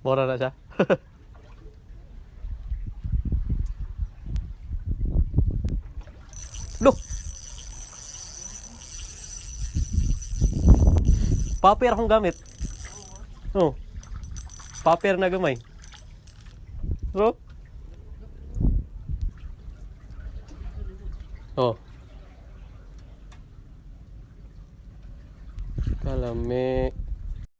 Mura na siya. Look. Paper akong gamit. Oh. Paper na gamay. So? Oh. Kalame.